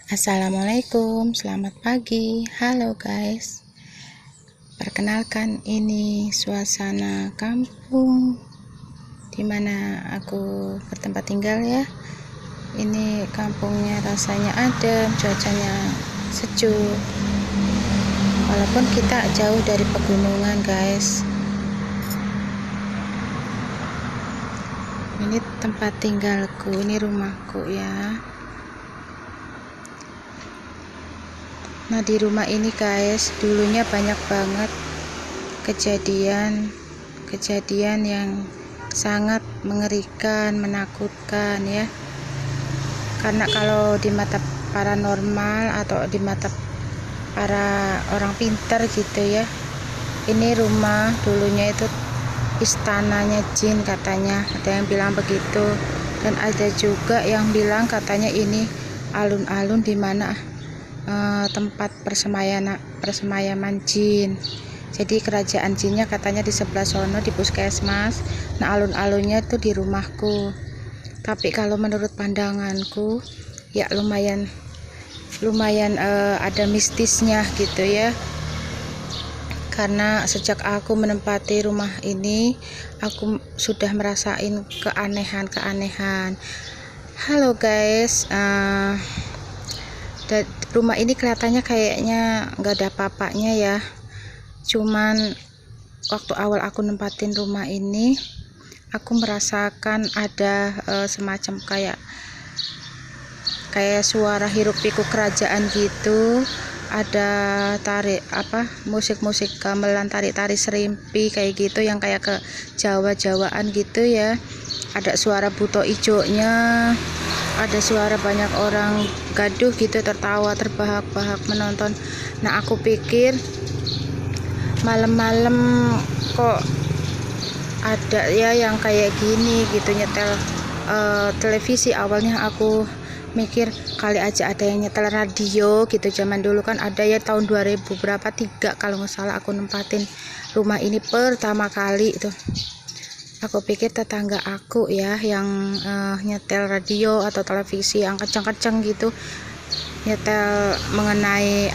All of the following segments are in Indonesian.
Assalamualaikum, selamat pagi. Halo guys. Perkenalkan, ini suasana kampung dimana aku bertempat tinggal ya. Ini kampungnya rasanya adem, cuacanya sejuk. Walaupun kita jauh dari pegunungan guys. Ini tempat tinggalku, ini rumahku ya. Nah, di rumah ini guys, dulunya banyak banget kejadian yang sangat mengerikan, menakutkan ya. Karena kalau di mata paranormal atau di mata para orang pintar gitu ya, ini rumah dulunya itu istananya jin katanya, ada yang bilang begitu. Dan ada juga yang bilang katanya ini alun-alun di mana tempat persemayaman jin. Jadi kerajaan jinnya katanya di sebelah sono di puskesmas. Nah, alun-alunnya tuh di rumahku. Tapi kalau menurut pandanganku ya lumayan ada mistisnya gitu ya. Karena sejak aku menempati rumah ini, aku sudah merasain keanehan. Halo guys, rumah ini kelihatannya kayaknya nggak ada apa-apanya ya. Cuman waktu awal aku nempatin rumah ini, aku merasakan ada semacam kayak suara hiruk pikuk kerajaan gitu. Ada musik-musik gamelan, tari-tari serimpi kayak gitu yang kayak ke Jawa-Jawaan gitu ya. Ada suara buto ijonya, ada suara banyak orang gaduh gitu, tertawa terbahak-bahak menonton. Nah, aku pikir malam-malam kok ada ya yang kayak gini gitu, nyetel televisi. Awalnya aku mikir kali aja ada yang nyetel radio gitu. Zaman dulu kan ada ya, tahun 2000 berapa 3 kalau nggak salah aku nempatin rumah ini pertama kali itu. Aku pikir tetangga aku ya yang nyetel radio atau televisi yang kenceng-kenceng gitu, nyetel mengenai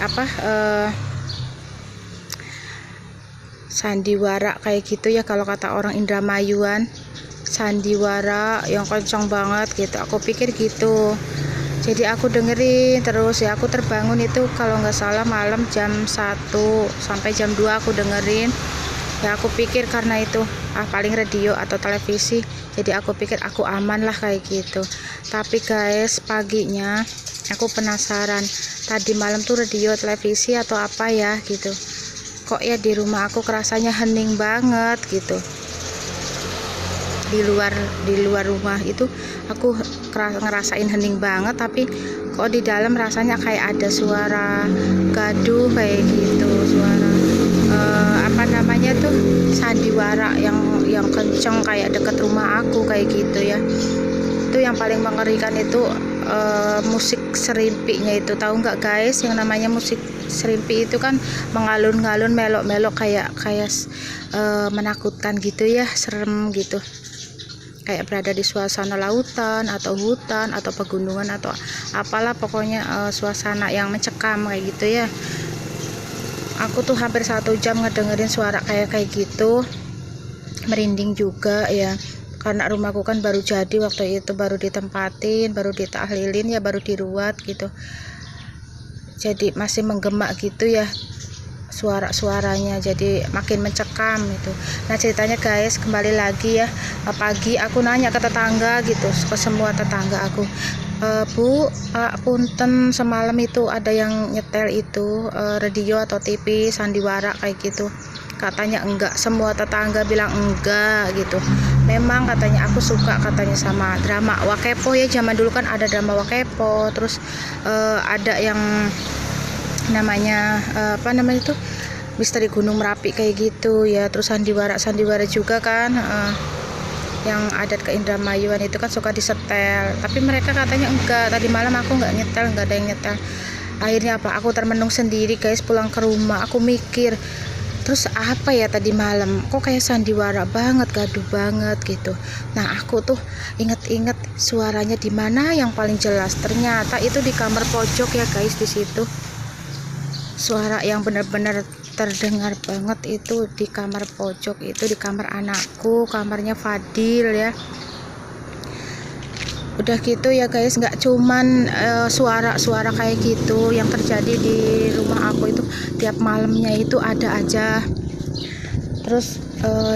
sandiwara kayak gitu ya, kalau kata orang Indramayuan, sandiwara yang kenceng banget gitu. Aku pikir gitu. Jadi aku dengerin terus ya, aku terbangun itu kalau nggak salah malam jam 1 sampai jam 2 aku dengerin. Ya aku pikir karena itu paling radio atau televisi, jadi aku pikir aku aman lah kayak gitu. Tapi guys, paginya aku penasaran, tadi malam tuh radio, televisi atau apa ya gitu, kok ya di rumah aku kerasanya hening banget gitu. Di luar rumah itu aku ngerasain hening banget, tapi kok di dalam rasanya kayak ada suara gaduh kayak gitu, suara sandiwara yang kenceng kayak deket rumah aku kayak gitu ya. Itu yang paling mengerikan itu musik serimpinya itu. Tahu nggak guys, yang namanya musik serimpi itu kan mengalun-ngalun, melok-melok kayak menakutkan gitu ya, serem gitu, kayak berada di suasana lautan atau hutan atau pegunungan atau apalah, pokoknya suasana yang mencekam kayak gitu ya. Aku tuh hampir 1 jam ngedengerin suara kayak gitu, merinding juga ya. Karena rumahku kan baru jadi waktu itu, baru ditempatin, baru ditahlilin ya, baru diruat gitu. Jadi masih menggema gitu ya suaranya, jadi makin mencekam itu. Nah, ceritanya guys, kembali lagi ya, pagi aku nanya ke tetangga gitu, ke semua tetangga aku, Bu, punten, semalam itu ada yang nyetel itu radio atau TV sandiwara kayak gitu. Katanya enggak, semua tetangga bilang enggak gitu. Memang katanya aku suka katanya sama drama Wakepo ya, zaman dulu kan ada drama Wakepo, terus ada yang namanya itu Misteri Gunung Merapi kayak gitu ya. Terus sandiwara juga kan, yang adat ke Indramayuan itu kan suka disetel, tapi mereka katanya enggak. Tadi malam aku enggak nyetel, enggak ada yang nyetel. Akhirnya aku termenung sendiri guys, pulang ke rumah. Aku mikir Terus apa ya tadi malam, kok kayak sandiwara banget, gaduh banget gitu. Nah aku tuh inget-inget suaranya di mana yang paling jelas, ternyata itu di kamar pojok ya guys. Di situ suara yang benar-benar terdengar banget itu di kamar pojok, itu di kamar anakku, kamarnya Fadil ya. Udah gitu ya guys, nggak cuman suara-suara kayak gitu yang terjadi di rumah aku, itu tiap malamnya itu ada aja. Terus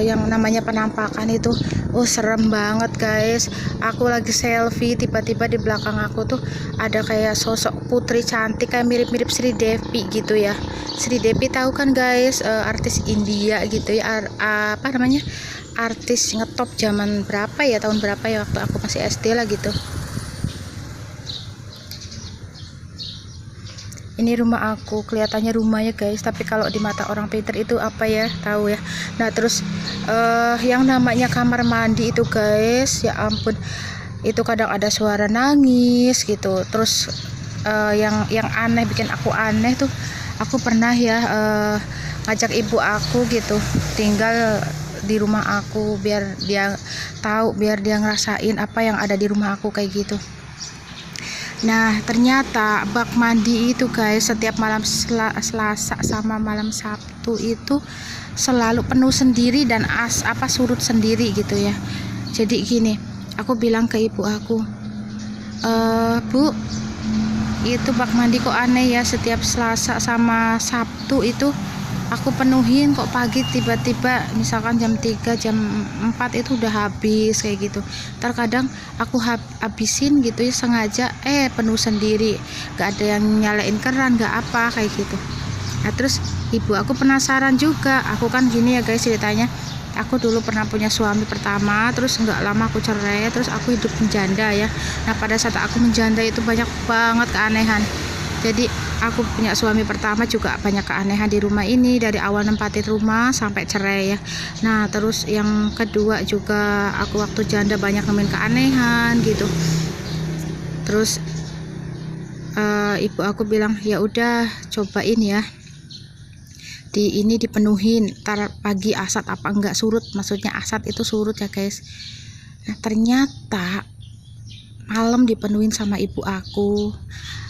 yang namanya penampakan itu serem banget guys. Aku lagi selfie, tiba-tiba di belakang aku tuh ada kayak sosok putri cantik, kayak mirip-mirip Sri Devi gitu ya. Sri Devi tahu kan guys, artis India gitu ya, apa namanya, artis ngetop zaman berapa ya, tahun berapa ya, waktu aku masih SD lah gitu. Ini rumah aku, kelihatannya rumahnya guys, tapi kalau di mata orang pintar itu apa ya, tahu ya. Nah terus yang namanya kamar mandi itu guys, ya ampun, itu kadang ada suara nangis gitu. Terus yang aneh, bikin aku aneh tuh, aku pernah ya ngajak ibu aku gitu tinggal di rumah aku, biar dia tahu, biar dia ngerasain apa yang ada di rumah aku kayak gitu. Nah ternyata bak mandi itu guys, setiap malam Selasa sama malam Sabtu itu selalu penuh sendiri dan surut sendiri gitu ya. Jadi gini, aku bilang ke ibu aku, Bu, itu bak mandi kok aneh ya, setiap Selasa sama Sabtu itu aku penuhin, kok pagi tiba-tiba misalkan jam 3 jam 4 itu udah habis kayak gitu. Terkadang aku habisin gitu ya sengaja, penuh sendiri, gak ada yang nyalain keran, gak apa kayak gitu. Nah terus ibu aku penasaran juga. Aku kan gini ya guys ceritanya, aku dulu pernah punya suami pertama, terus nggak lama aku cerai, terus aku hidup menjanda ya. Nah pada saat aku menjanda itu banyak banget keanehan. Jadi aku punya suami pertama juga banyak keanehan di rumah ini, dari awal nempatin rumah sampai cerai ya. Nah terus yang kedua juga aku waktu janda banyak nemuin keanehan gitu. Terus ibu aku bilang, ya udah cobain ya, ini dipenuhin, ntar pagi asat apa enggak surut, maksudnya asat itu surut ya guys. Nah ternyata malam dipenuhin sama ibu aku.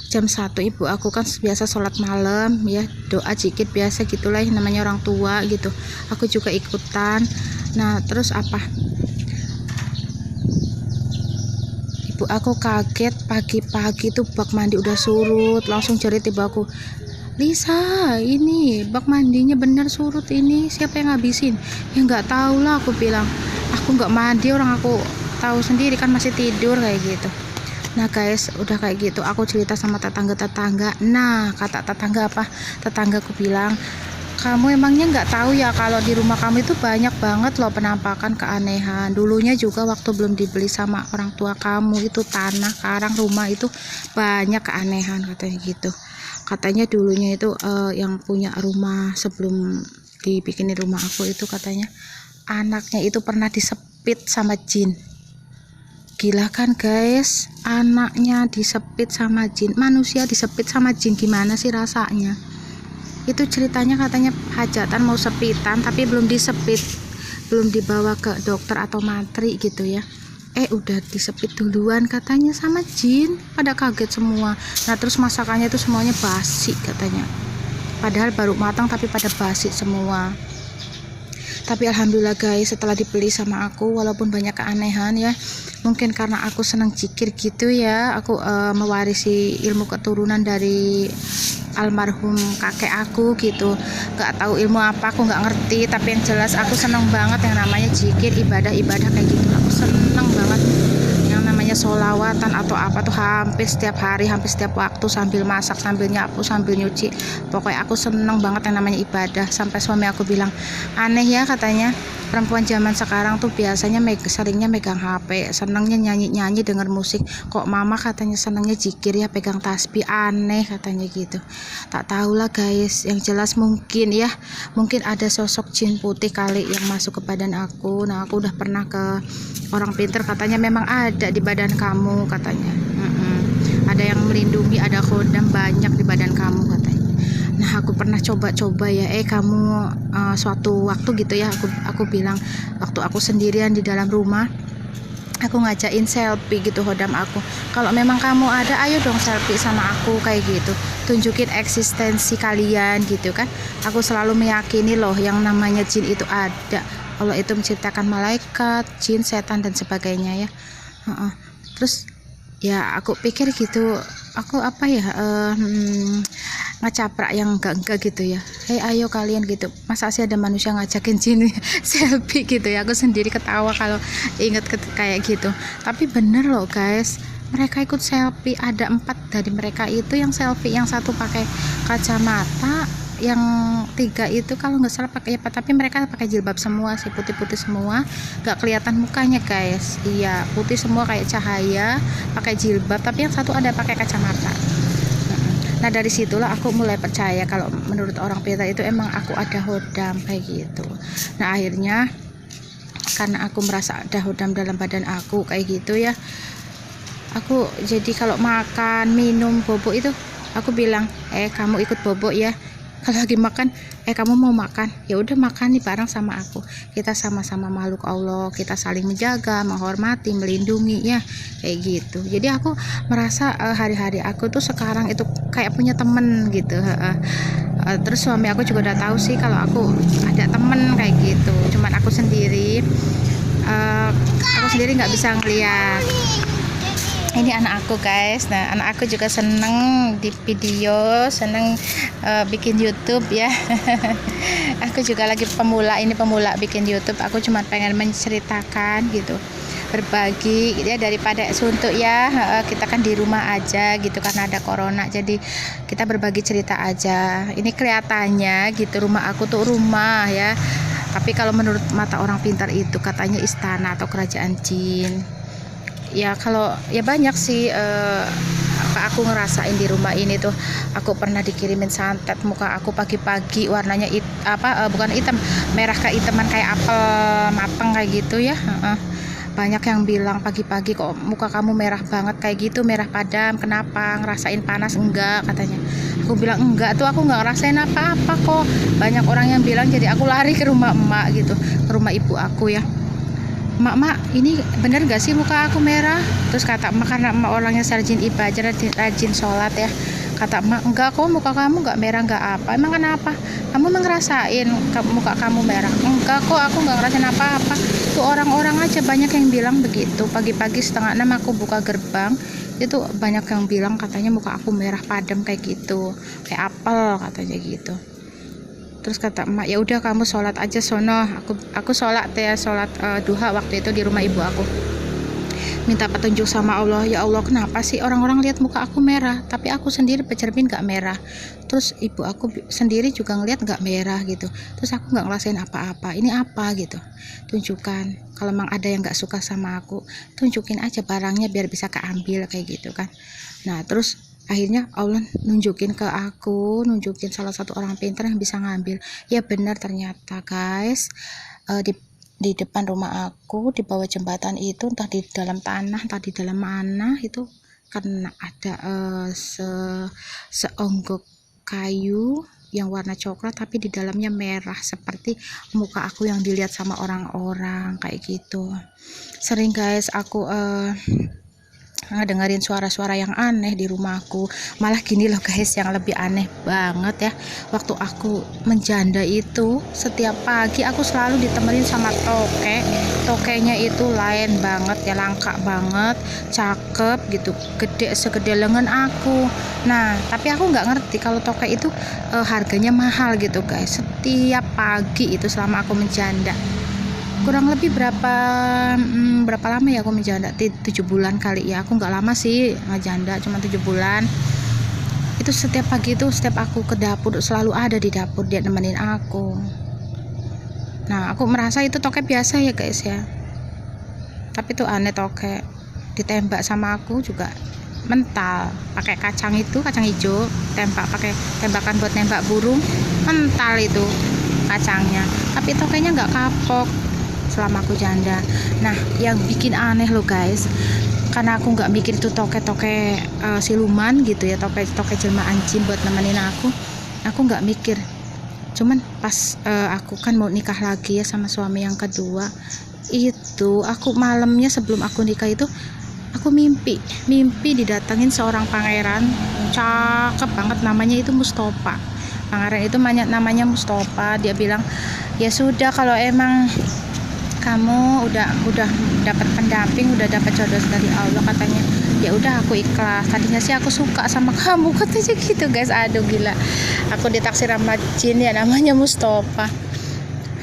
Jam 1 ibu aku kan biasa sholat malam ya, doa zikir biasa gitulah, namanya orang tua gitu. Aku juga ikutan. Nah terus apa, ibu aku kaget pagi-pagi tuh bak mandi udah surut, langsung jerit ibu aku, Lisa, ini bak mandinya bener surut, ini siapa yang ngabisin? Ya nggak tahu lah, aku bilang, aku nggak mandi, orang aku tahu sendiri kan masih tidur kayak gitu. Nah guys, udah kayak gitu aku cerita sama tetangga-tetangga. Nah kata tetangga apa, tetanggaku bilang, kamu emangnya nggak tahu ya kalau di rumah kamu itu banyak banget loh penampakan keanehan. Dulunya juga waktu belum dibeli sama orang tua kamu itu tanah karang rumah itu banyak keanehan katanya gitu. Katanya dulunya itu yang punya rumah sebelum dibikinin rumah aku itu, katanya anaknya itu pernah disepit sama jin. Gila kan guys, anaknya disepit sama jin, manusia disepit sama jin, gimana sih rasanya? Itu ceritanya katanya hajatan mau sepitan tapi belum disepit, belum dibawa ke dokter atau mantri gitu ya, udah disepit duluan katanya sama jin, pada kaget semua. Nah terus masakannya itu semuanya basi katanya, padahal baru matang tapi pada basi semua. Tapi alhamdulillah guys, setelah dibeli sama aku, walaupun banyak keanehan ya, mungkin karena aku senang zikir gitu ya, aku mewarisi ilmu keturunan dari almarhum kakek aku gitu. Gak tahu ilmu apa, aku nggak ngerti, tapi yang jelas aku seneng banget yang namanya zikir, ibadah-ibadah kayak gitu. Aku seneng banget yang namanya sholawatan atau apa tuh, hampir setiap hari, hampir setiap waktu, sambil masak, sambil nyapu, sambil nyuci. Pokoknya aku seneng banget yang namanya ibadah. Sampai suami aku bilang, aneh ya katanya, perempuan zaman sekarang tuh biasanya seringnya megang HP, senengnya nyanyi-nyanyi denger musik, kok mama katanya senengnya zikir ya, pegang tasbih, aneh katanya gitu. Tak tahulah guys, yang jelas mungkin ya, mungkin ada sosok jin putih kali yang masuk ke badan aku. Nah aku udah pernah ke orang pintar, katanya memang ada di badan kamu katanya. Ada yang melindungi, ada khodam banyak di badan kamu katanya. Nah Nah, aku pernah coba-coba ya, kamu suatu waktu gitu ya, aku bilang waktu aku sendirian di dalam rumah, aku ngajakin selfie gitu hodam aku, kalau memang kamu ada ayo dong selfie sama aku kayak gitu, tunjukin eksistensi kalian gitu kan. Aku selalu meyakini loh yang namanya jin itu ada, Allah itu menciptakan malaikat, jin, setan dan sebagainya ya. Terus ya aku pikir gitu, aku apa ya, ngecaprak yang enggak gitu ya, ayo kalian gitu, masa sih ada manusia ngajakin jin selfie gitu ya. Aku sendiri ketawa kalau inget kayak gitu, tapi bener loh guys, mereka ikut selfie. Ada 4 dari mereka itu yang selfie, yang satu pakai kacamata, yang 3 itu kalau nggak salah pakai apa, tapi mereka pakai jilbab semua sih, putih-putih semua, nggak kelihatan mukanya guys. Iya, putih semua kayak cahaya, pakai jilbab, tapi yang satu ada pakai kacamata. Nah, dari situlah aku mulai percaya kalau menurut orang pintar itu emang aku ada hodam kayak gitu. Nah, akhirnya karena aku merasa ada hodam dalam badan aku kayak gitu ya, aku jadi kalau makan, minum, bobo itu aku bilang, kamu ikut bobo ya. Kalau lagi makan, kamu mau makan, ya udah makan nih bareng sama aku, kita sama-sama makhluk Allah, kita saling menjaga, menghormati, melindungi ya, kayak gitu. Jadi aku merasa hari-hari aku tuh sekarang itu kayak punya temen gitu. Terus suami aku juga udah tahu sih kalau aku ada temen kayak gitu, cuman aku sendiri nggak bisa ngeliat. Ini anak aku guys. Nah, anak aku juga seneng di video, seneng bikin YouTube ya. Aku juga lagi pemula bikin YouTube. Aku cuma pengen menceritakan gitu, berbagi gitu ya, daripada suntuk ya. Kita kan di rumah aja gitu karena ada corona, jadi kita berbagi cerita aja. Ini kelihatannya gitu rumah aku tuh rumah ya, tapi kalau menurut mata orang pintar itu katanya istana atau kerajaan jin ya. Kalau ya banyak sih apa aku ngerasain di rumah ini tuh. Aku pernah dikirimin santet muka aku pagi-pagi, warnanya bukan hitam, merah kehitaman kayak apel mateng kayak gitu ya. Banyak yang bilang pagi-pagi kok muka kamu merah banget kayak gitu, merah padam, kenapa, ngerasain panas enggak katanya. Aku bilang enggak tuh, aku nggak ngerasain apa-apa kok. Banyak orang yang bilang, jadi aku lari ke rumah emak gitu, ke rumah ibu aku ya. Mak, ini bener gak sih muka aku merah? Terus kata emak, karena emak orangnya rajin ibadah, rajin sholat ya, kata emak, enggak kok muka kamu nggak merah, nggak apa. Emang kenapa? Kamu ngerasain muka kamu merah? Enggak kok, aku nggak ngerasain apa-apa. Tuh orang-orang aja banyak yang bilang begitu. Pagi-pagi 5:30 aku buka gerbang, itu banyak yang bilang katanya muka aku merah padam kayak gitu, kayak apel katanya gitu. Terus kata emak, ya udah kamu sholat aja sono. Aku sholat ya, sholat duha waktu itu di rumah ibu aku, minta petunjuk sama Allah. Ya Allah, kenapa sih orang-orang lihat muka aku merah, tapi aku sendiri bercermin gak merah. Terus ibu aku sendiri juga ngeliat gak merah gitu. Terus aku gak ngerasain apa-apa. Ini apa gitu, tunjukkan. Kalau memang ada yang gak suka sama aku, tunjukin aja barangnya biar bisa keambil kayak gitu kan. Nah, terus akhirnya Allah nunjukin ke aku, nunjukin salah satu orang pintar yang bisa ngambil. Ya benar ternyata guys, di depan rumah aku, di bawah jembatan itu, entah di dalam tanah, entah di dalam mana itu, karena ada seonggok kayu yang warna coklat tapi di dalamnya merah, seperti muka aku yang dilihat sama orang-orang kayak gitu. Sering guys aku dengerin suara-suara yang aneh di rumahku. Malah gini loh guys, yang lebih aneh banget ya, waktu aku menjanda itu setiap pagi aku selalu ditemenin sama tokenya itu lain banget ya, langka banget, cakep gitu, gede segede lengan aku. Nah, tapi aku nggak ngerti kalau toke itu harganya mahal gitu guys. Setiap pagi itu selama aku menjanda, kurang lebih berapa lama ya aku menjanda, 7 bulan kali ya. Aku nggak lama sih ngejanda, cuma 7 bulan. Itu setiap pagi itu, setiap aku ke dapur selalu ada di dapur, dia nemenin aku. Nah, aku merasa itu toke biasa ya guys ya, tapi itu aneh, toke ditembak sama aku juga mental, pakai kacang hijau, pakai tembakan buat nembak burung, mental itu kacangnya, tapi tokenya nggak kapok selama aku janda. Nah, yang bikin aneh loh guys, karena aku nggak mikir itu toke siluman gitu ya, toke jelmaan jin buat nemenin aku. aku nggak mikir. Cuman pas aku kan mau nikah lagi ya sama suami yang kedua, itu aku malamnya sebelum aku nikah itu aku mimpi didatengin seorang pangeran cakep banget, namanya itu Mustafa. Pangeran itu namanya Mustafa. Dia bilang, ya sudah kalau emang kamu udah dapat pendamping, udah dapat jodoh dari Allah, katanya, ya udah aku ikhlas. Tadinya sih aku suka sama kamu, katanya gitu guys. Aduh gila, aku ditaksir sama jin ya namanya Mustafa.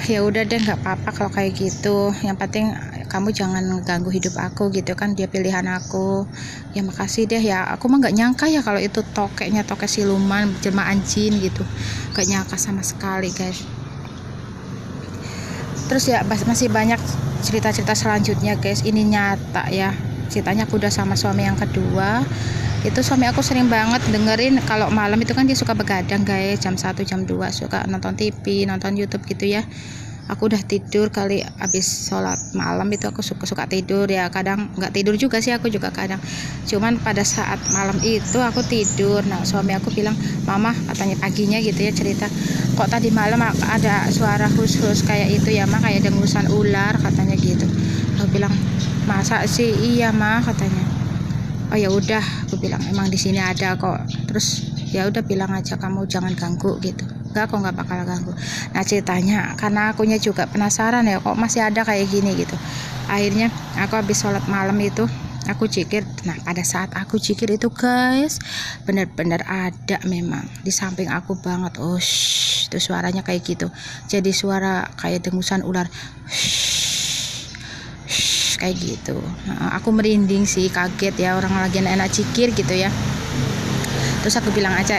Ya udah deh, nggak apa-apa kalau kayak gitu, yang penting kamu jangan ganggu hidup aku gitu kan, dia pilihan aku. Ya makasih deh ya, aku mah nggak nyangka ya kalau itu tokek siluman jelmaan jin gitu, nggak nyangka sama sekali guys. Terus ya masih banyak cerita-cerita selanjutnya guys, ini nyata ya ceritanya. Aku udah sama suami yang kedua, itu suami aku sering banget dengerin kalau malam itu kan dia suka begadang guys, jam 1 jam 2 suka nonton TV, nonton YouTube gitu ya. Aku udah tidur kali, habis sholat malam itu aku suka tidur ya, kadang nggak tidur juga sih aku juga kadang. Cuman pada saat malam itu aku tidur, nah suami aku bilang, mama, katanya paginya gitu ya cerita, kok tadi malam ada suara hus-hus kayak itu ya mah, kayak dengusan ular katanya gitu. Aku bilang, masa sih? Iya mah, katanya. Oh ya udah, aku bilang emang di sini ada kok. Terus ya udah bilang aja kamu jangan ganggu gitu. Enggak, aku nggak bakal ganggu. Nah ceritanya karena akunya juga penasaran ya, kok masih ada kayak gini gitu. Akhirnya aku habis sholat malam itu aku zikir. Nah pada saat aku zikir itu guys, benar-benar ada memang di samping aku banget. Oh itu suaranya kayak gitu, jadi suara kayak dengusan ular kayak gitu. Nah, aku merinding sih, kaget ya, orang lagi enak zikir gitu ya. Terus aku bilang aja,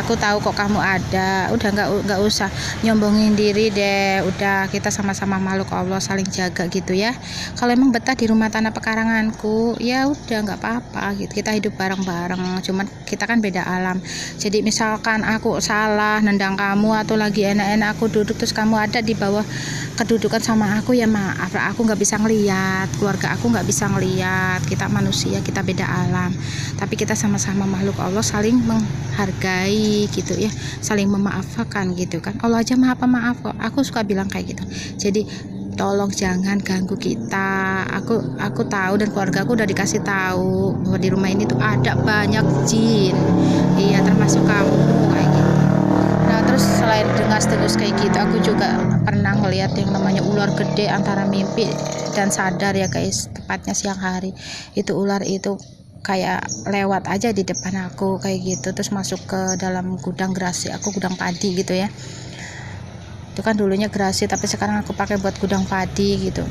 aku tahu kok kamu ada, udah nggak usah nyombongin diri deh, udah kita sama-sama makhluk Allah, saling jaga gitu ya. Kalau emang betah di rumah tanah pekaranganku, ya udah nggak apa-apa gitu, kita hidup bareng-bareng. Cuman kita kan beda alam, jadi misalkan aku salah nendang kamu atau lagi enak-enak aku duduk terus kamu ada di bawah kedudukan sama aku, ya maaf, aku nggak bisa ngeliat, keluarga aku nggak bisa ngeliat, kita manusia, kita beda alam, tapi kita sama-sama makhluk Allah, saling menghargai gitu ya, saling memaafkan gitu kan. Allah aja maha pemaaf kok, aku suka bilang kayak gitu. Jadi tolong jangan ganggu kita. Aku tahu dan keluarga aku udah dikasih tahu bahwa di rumah ini tuh ada banyak jin, iya termasuk kamu kayak gitu. Nah terus selain dengar-dengus kayak gitu, aku juga pernah ngeliat yang namanya ular gede antara mimpi dan sadar ya guys, tepatnya siang hari. Itu ular itu kayak lewat aja di depan aku kayak gitu, terus masuk ke dalam gudang gerasi aku, gudang padi gitu ya. Itu kan dulunya gerasi tapi sekarang aku pakai buat gudang padi gitu.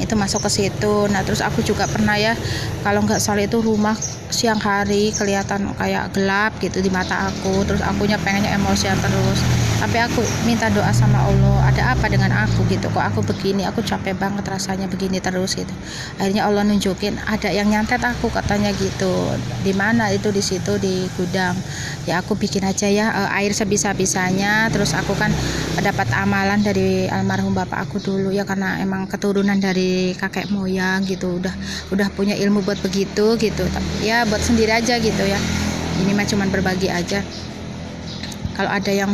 Itu masuk ke situ. Nah terus aku juga pernah ya, kalau nggak salah itu rumah siang hari kelihatan kayak gelap gitu di mata aku, terus akunya pengennya emosian terus, tapi aku minta doa sama Allah, ada apa dengan aku gitu, kok aku begini, aku capek banget rasanya begini terus gitu. Akhirnya Allah nunjukin ada yang nyantet aku, katanya gitu. Di mana itu? Di situ di gudang. Ya aku bikin aja ya air sebisa-bisanya. Terus aku kan dapat amalan dari almarhum bapak aku dulu ya, karena emang keturunan dari kakek moyang gitu, udah punya ilmu buat begitu gitu ya, buat sendiri aja gitu ya. Ini mah cuman berbagi aja. Kalau ada yang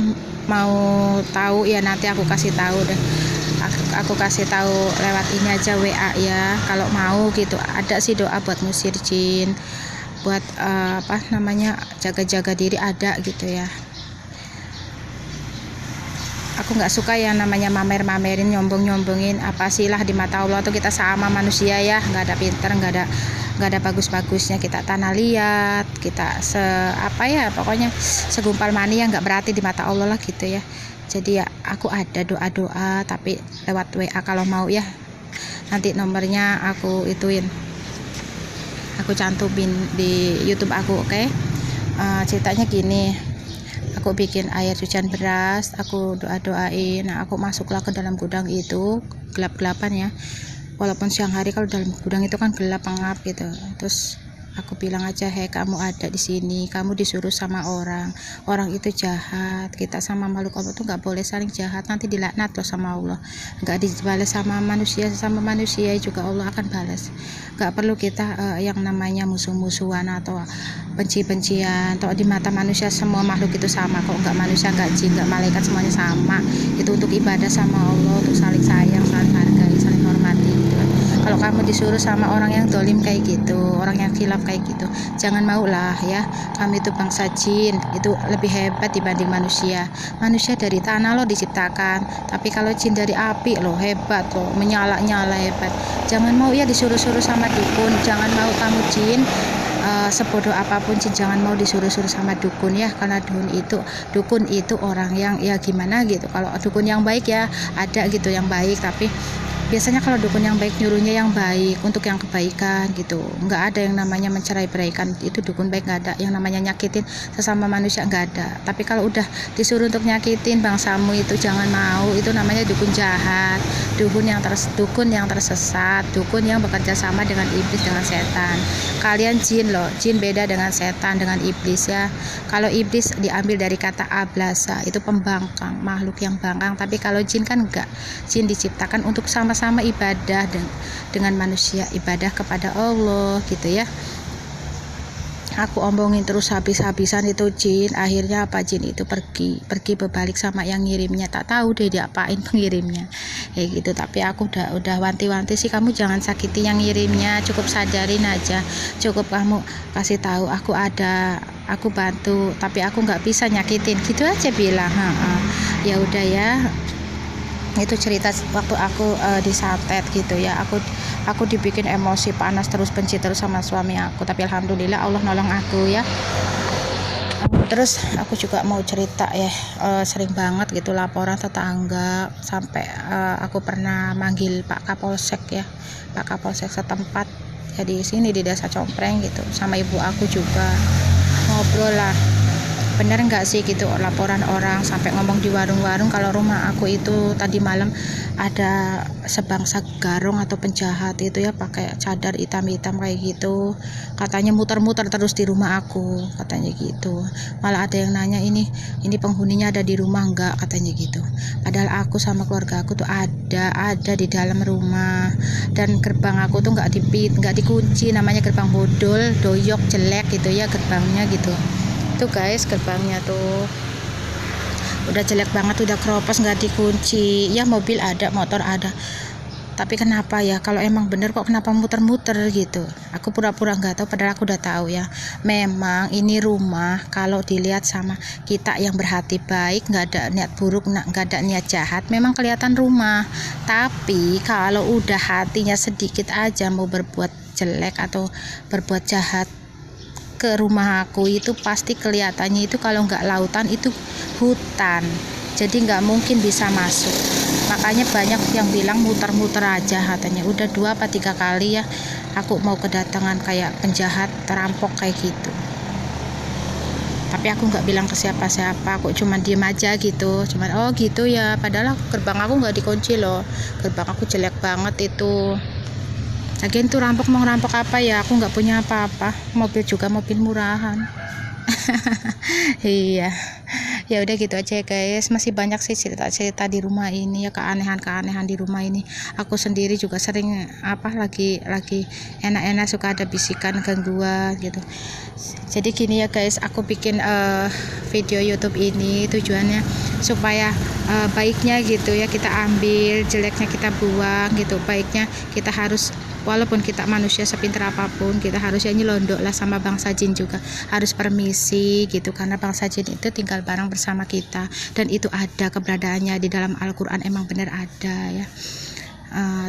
mau tahu ya nanti aku kasih tahu deh, aku kasih tahu lewat ini aja WA ya kalau mau gitu. Ada sih doa buat ngusir jin, buat apa namanya, jaga-jaga diri ada gitu ya. Aku nggak suka yang namanya mamer-mamerin, nyombong-nyombongin. Apa sih lah, di mata Allah tuh kita sama manusia ya, nggak ada pinter, nggak ada bagus-bagusnya, kita tanah liat, kita pokoknya segumpal mani yang nggak berarti di mata Allah lah gitu ya. Jadi ya aku ada doa-doa tapi lewat WA kalau mau ya, nanti nomornya aku ituin, aku cantumin di YouTube aku, oke? Ceritanya gini, aku bikin air cucian beras, aku doain. Nah aku masuklah ke dalam gudang itu, gelap-gelapan ya, walaupun siang hari kalau dalam gudang itu kan gelap pengap gitu. Terus Aku bilang aja, hei kamu ada di sini, kamu disuruh sama orang itu jahat. Kita sama makhluk Allah tuh nggak boleh saling jahat, nanti dilaknat loh sama Allah. Nggak dibalas sama manusia juga Allah akan balas. Nggak perlu kita yang namanya musuh-musuhan atau benci-bencian. Atau di mata manusia semua makhluk itu sama kok, nggak manusia, nggak jin, nggak malaikat, semuanya sama. Itu untuk ibadah sama Allah, untuk saling sayang, saling hargai, saling hormati gitu. Kalau kamu disuruh sama orang yang dolim kayak gitu, orang yang khilaf kayak gitu, jangan maulah ya. Kami itu bangsa jin, itu lebih hebat dibanding manusia. Manusia dari tanah loh diciptakan, tapi kalau jin dari api loh, hebat loh, menyala-nyala hebat. Jangan mau ya disuruh-suruh sama dukun. Jangan mau kamu jin sebodoh apapun jin, jangan mau disuruh-suruh sama dukun ya, karena dukun itu orang yang ya gimana gitu. Kalau dukun yang baik ya ada gitu yang baik, tapi biasanya kalau dukun yang baik nyuruhnya yang baik untuk yang kebaikan gitu. Nggak ada yang namanya mencerai-beraikan, itu dukun baik nggak ada. Yang namanya nyakitin sesama manusia nggak ada. Tapi kalau udah disuruh untuk nyakitin bangsamu itu jangan mau, itu namanya dukun jahat, dukun yang tersesat, dukun yang bekerja sama dengan iblis, dengan setan. Kalian jin loh, jin beda dengan setan, dengan iblis ya. Kalau iblis diambil dari kata ablasa, itu pembangkang, makhluk yang bangkang. Tapi kalau jin kan enggak, jin diciptakan untuk sama ibadah dengan manusia, ibadah kepada Allah gitu ya. Aku omongin terus habis-habisan itu jin, akhirnya apa, jin itu pergi berbalik sama yang ngirimnya. Tak tahu deh diapain pengirimnya kayak gitu. Tapi aku udah wanti-wanti sih, kamu jangan sakiti yang ngirimnya, cukup sadarin aja, cukup kamu kasih tahu aku ada, aku bantu, tapi aku nggak bisa nyakitin gitu aja bilang. Ya udah ya, itu cerita waktu aku disantet gitu ya. Aku dibikin emosi, panas terus, benci terus sama suami aku, tapi alhamdulillah Allah nolong aku ya. Terus aku juga mau cerita ya, sering banget gitu laporan tetangga, sampai aku pernah manggil Pak Kapolsek ya, Pak Kapolsek setempat ya di sini di Desa Compreng gitu, sama ibu aku juga ngobrol lah. Bener nggak sih gitu laporan orang sampai ngomong di warung-warung kalau rumah aku itu tadi malam ada sebangsa garong atau penjahat itu ya, pakai cadar hitam-hitam kayak gitu, katanya muter-muter terus di rumah aku katanya gitu. Malah ada yang nanya, ini penghuninya ada di rumah enggak, katanya gitu. Padahal aku sama keluarga aku tuh ada di dalam rumah, dan gerbang aku tuh nggak dikunci, namanya gerbang bodol, doyok, jelek gitu ya gerbangnya gitu. Tuh guys, gerbangnya tuh udah jelek banget, udah keropos, nggak dikunci ya. Mobil ada, motor ada, tapi kenapa ya kalau emang bener kok kenapa muter-muter gitu. Aku pura-pura nggak tahu, padahal aku udah tahu ya. Memang ini rumah kalau dilihat sama kita yang berhati baik, nggak ada niat buruk, nggak ada niat jahat, memang kelihatan rumah. Tapi kalau udah hatinya sedikit aja mau berbuat jelek atau berbuat jahat ke rumah aku, itu pasti kelihatannya itu kalau nggak lautan itu hutan, jadi nggak mungkin bisa masuk. Makanya banyak yang bilang muter-muter aja katanya. Udah 2 apa 3 kali ya aku mau kedatangan kayak penjahat, terampok kayak gitu, tapi aku nggak bilang ke siapa-siapa, aku cuman diem aja gitu, cuman oh gitu ya. Padahal gerbang aku nggak dikunci loh, gerbang aku jelek banget itu. Lagian tuh rampok mau ngerampok apa ya, aku nggak punya apa-apa, mobil juga mobil murahan. Iya, ya udah gitu aja ya guys. Masih banyak sih cerita-cerita di rumah ini ya, keanehan di rumah ini. Aku sendiri juga sering lagi enak-enak suka ada bisikan gangguan gitu. Jadi gini ya guys, aku bikin video YouTube ini tujuannya supaya baiknya gitu ya kita ambil, jeleknya kita buang gitu. Baiknya kita harus, walaupun kita manusia sepintar apapun, kita harus ya nyelondok lah sama bangsa jin juga, harus permisi gitu, karena bangsa jin itu tinggal bareng bersama kita, dan itu ada keberadaannya di dalam Al-Quran, emang benar ada ya.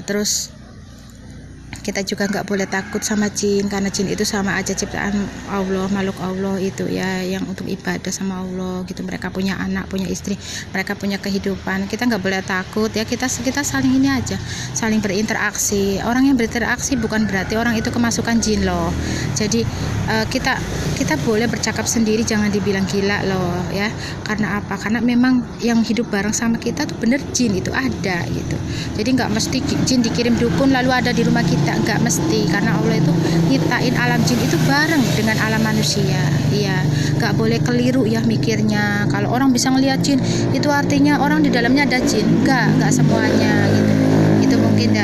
Terus kita juga nggak boleh takut sama jin, karena jin itu sama aja ciptaan Allah, makhluk Allah itu ya, yang untuk ibadah sama Allah gitu. Mereka punya anak, punya istri, mereka punya kehidupan. Kita nggak boleh takut ya, kita saling ini aja, saling berinteraksi. Orang yang berinteraksi bukan berarti orang itu kemasukan jin loh. Jadi kita boleh bercakap sendiri, jangan dibilang gila loh ya. Karena apa? Karena memang yang hidup bareng sama kita tuh bener jin itu ada gitu. Jadi nggak mesti jin dikirim dukun lalu ada di rumah kita, nggak mesti, karena Allah itu nyiptain alam jin itu bareng dengan alam manusia. Iya, nggak boleh keliru ya mikirnya. Kalau orang bisa ngelihat jin itu artinya orang di dalamnya ada jin. Nggak semuanya gitu. Itu mungkin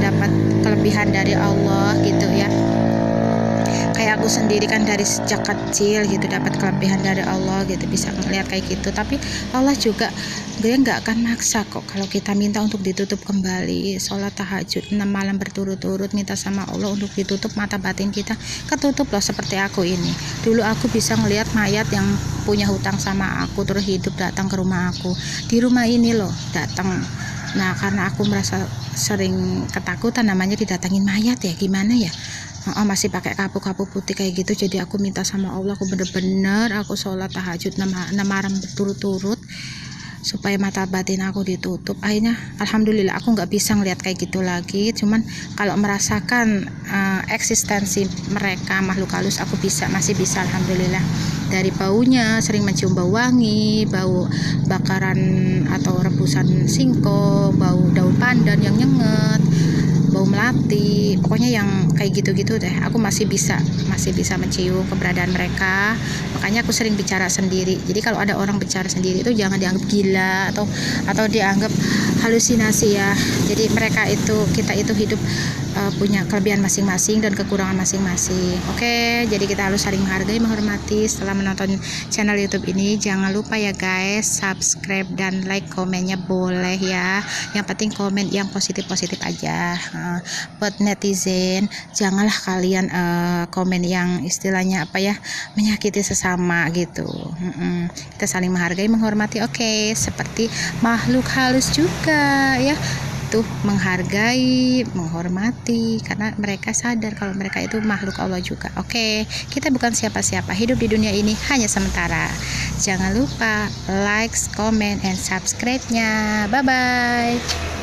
dapat kelebihan dari Allah gitu ya. Kayak aku sendiri kan dari sejak kecil gitu dapat kelebihan dari Allah gitu, bisa ngeliat kayak gitu. Tapi Allah juga dia nggak akan maksa kok kalau kita minta untuk ditutup kembali. Sholat tahajud 6 malam berturut-turut minta sama Allah untuk ditutup mata batin kita, ketutup loh. Seperti aku ini, dulu aku bisa ngelihat mayat yang punya hutang sama aku terus hidup datang ke rumah aku. Di rumah ini loh datang. Nah karena aku merasa sering ketakutan, namanya didatangin mayat ya, gimana ya, masih pakai kapuk-kapuk putih kayak gitu. Jadi aku minta sama Allah, aku bener-bener aku sholat tahajud 6 malam berturut-turut supaya mata batin aku ditutup. Akhirnya alhamdulillah aku nggak bisa ngeliat kayak gitu lagi. Cuman kalau merasakan eksistensi mereka makhluk halus aku masih bisa alhamdulillah. Dari baunya, sering mencium bau wangi, bau bakaran atau rebusan singkong, bau daun pandan yang nyengat, bau melati, pokoknya yang kayak gitu-gitu deh. Aku masih bisa mencium keberadaan mereka. Makanya aku sering bicara sendiri. Jadi kalau ada orang bicara sendiri itu jangan dianggap gila atau dianggap halusinasi ya. Jadi mereka itu, kita itu hidup punya kelebihan masing-masing dan kekurangan masing-masing. Oke, jadi kita harus saling menghargai, menghormati. Setelah menonton channel YouTube ini, jangan lupa ya guys, subscribe dan like, komennya boleh ya. Yang penting komen yang positif-positif aja. Buat netizen, janganlah kalian komen yang istilahnya apa ya, menyakiti sesama gitu. Kita saling menghargai, menghormati. Oke, seperti makhluk halus juga ya, tuh menghargai, menghormati, karena mereka sadar kalau mereka itu makhluk Allah juga. Oke, kita bukan siapa-siapa, hidup di dunia ini hanya sementara. Jangan lupa like, comment, and subscribe-nya. Bye bye.